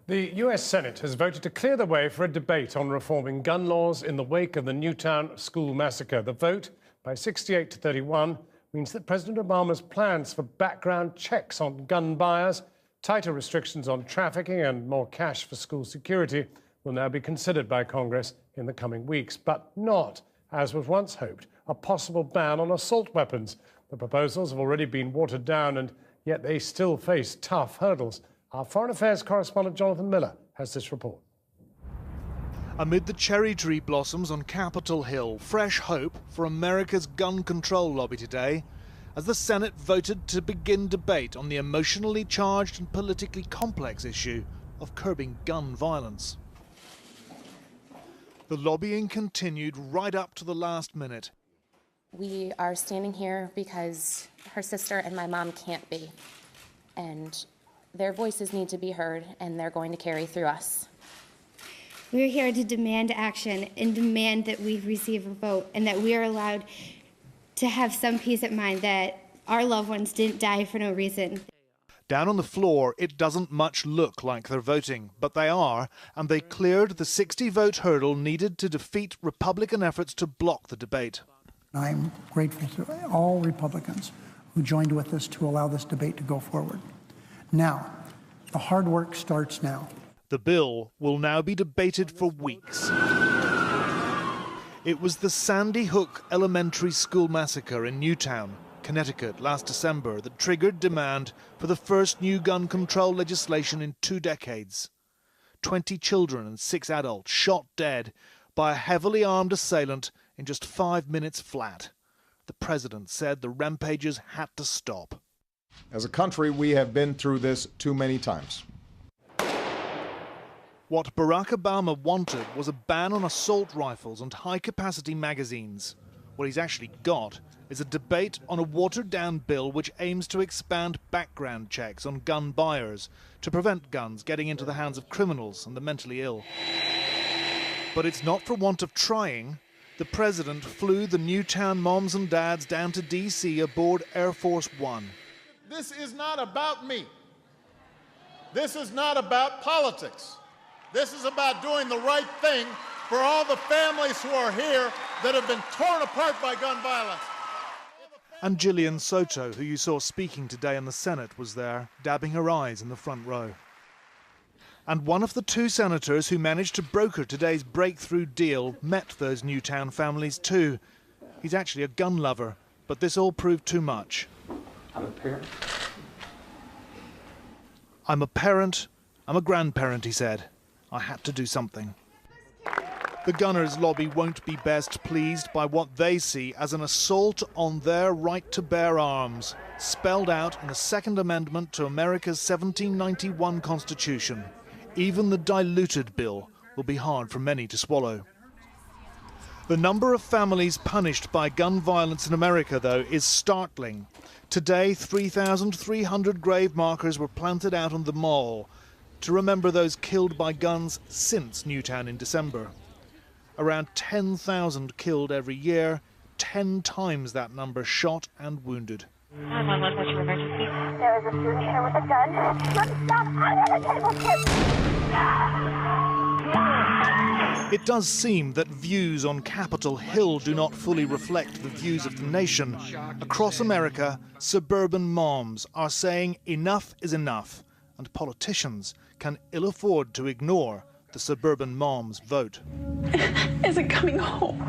The US Senate has voted to clear the way for a debate on reforming gun laws in the wake of the Newtown school massacre. The vote, by 68 to 31, means that President Obama's plans for background checks on gun buyers, tighter restrictions on trafficking and more cash for school security will now be considered by Congress in the coming weeks, but not, as was once hoped, a possible ban on assault weapons. The proposals have already been watered down, and yet they still face tough hurdles. Our Foreign Affairs correspondent Jonathan Miller has this report. Amid the cherry tree blossoms on Capitol Hill, fresh hope for America's gun control lobby today, as the Senate voted to begin debate on the emotionally charged and politically complex issue of curbing gun violence. The lobbying continued right up to the last minute. We are standing here because her sister and my mom can't be, and their voices need to be heard, and they're going to carry through us. We're here to demand action and demand that we receive a vote and that we are allowed to have some peace of mind that our loved ones didn't die for no reason. Down on the floor, it doesn't much look like they're voting, but they are, and they cleared the 60-vote hurdle needed to defeat Republican efforts to block the debate. I'm grateful to all Republicans who joined with us to allow this debate to go forward. Now, the hard work starts now. The bill will now be debated for weeks. It was the Sandy Hook Elementary School massacre in Newtown, Connecticut, last December that triggered demand for the first new gun control legislation in 2 decades. 20 children and 6 adults shot dead by a heavily armed assailant in just 5 minutes flat. The president said the rampages had to stop. As a country, we have been through this too many times. What Barack Obama wanted was a ban on assault rifles and high-capacity magazines. What he's actually got is a debate on a watered-down bill which aims to expand background checks on gun buyers to prevent guns getting into the hands of criminals and the mentally ill. But it's not for want of trying. The president flew the Newtown moms and dads down to D.C. aboard Air Force One. This is not about me. This is not about politics. This is about doing the right thing for all the families who are here that have been torn apart by gun violence. And Jillian Soto, who you saw speaking today in the Senate, was there, dabbing her eyes in the front row. And one of the 2 senators who managed to broker today's breakthrough deal met those Newtown families too. He's actually a gun lover, but this all proved too much. I'm a parent. I'm a grandparent, he said. I had to do something. The gunners' lobby won't be best pleased by what they see as an assault on their right to bear arms, spelled out in the Second Amendment to America's 1791 Constitution. Even the diluted bill will be hard for many to swallow. The number of families punished by gun violence in America, though, is startling. Today, 3,300 grave markers were planted out on the Mall to remember those killed by guns since Newtown in December. Around 10,000 killed every year, 10 times that number shot and wounded. 911, what's your emergency? There is a student here with a gun. Let's stop under the table, kids! It does seem that views on Capitol Hill do not fully reflect the views of the nation. Across America, suburban moms are saying enough is enough, and politicians can ill afford to ignore the suburban moms' vote. Isn't coming home.